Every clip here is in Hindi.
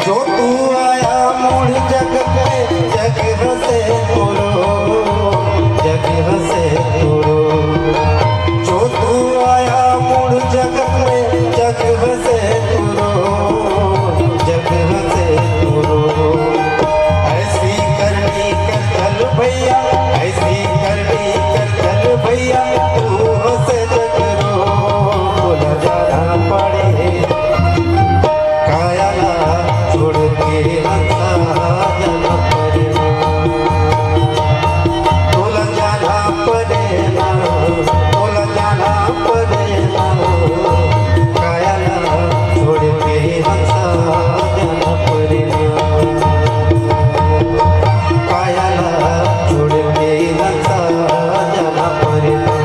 जो तू आया मूल जग पे जग हसे तोरो जग हसे तोरो जो तू आया मूल जग पे जग हसे तोरो जग हसे तोरो ऐसी करनी कर चल भैया ऐसी करनी कर चल भैया तू हसे जग रो बोला जाना पड़े काया छोड़ के हंसा जाना पड़ेगा बोला जाना पड़ेगा बोला जाना पड़ेगा काया छोड़ के हंसा जाना पड़ेगा काया छोड़ के हंसा जाना पड़ेगा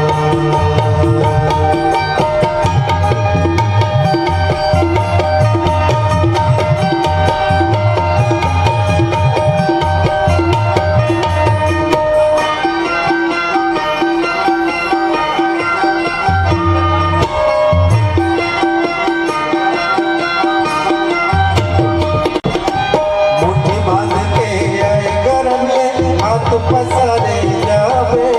पसारे जावे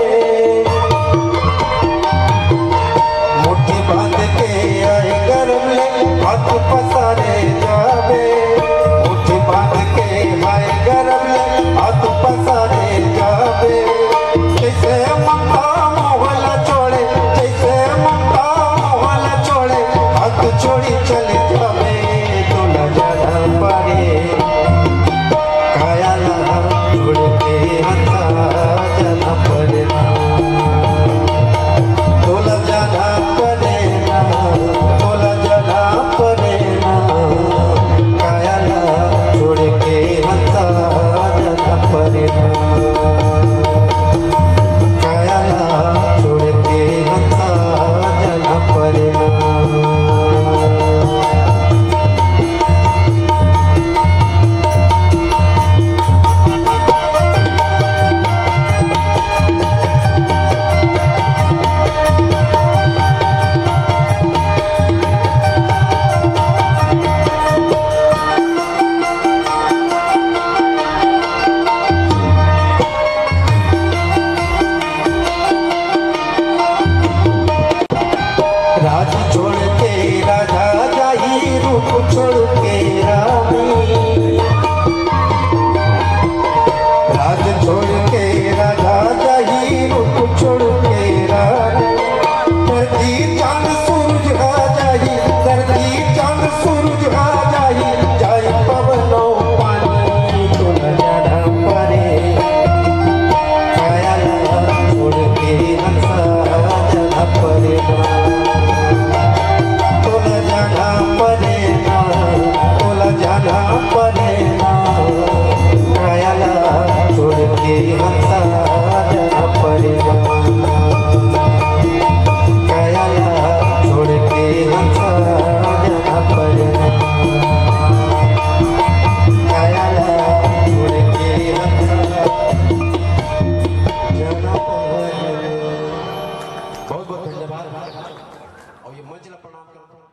मुट्ठी बांध के आए गरम ले हाथ पसारे जावे मुट्ठी बांध के आए गरम ले हाथ पसारे जावे जैसे ममता मोहला छोड़े जैसे ममता मोहला छोड़े हाथ छोड़ी चले जावे तो न जाना पड़े काया छोड़ के हंसा जाना पड़ेगा बोला जाना पड़ेगा बोला जाना पड़ेगा काया छोड़ के हंसा जाना पड़ेगा काया छोड़ के हंसा जाना पड़ेगा राज छोड़ के राजा जाही रूप छोड़ के रानी राज छोड़ के राजा जाही रूप छोड़ के रानी धरती चांद सूरज आ जाही धरती चांद सूरज आ जाही जाई पवनों पानी तो न जाना पड़े काया छोड़ के हंसा जाना पड़ेगा जाना पड़ेगा काया छोड़ के हंसा जाना पड़ेगा काया छोड़ के हंसा जाना पड़ेगा काया छोड़ के हंसा जाना पड़ेगा। बहुत बहुत धन्यवाद और ये मंजिल प्रणाम करता हूँ।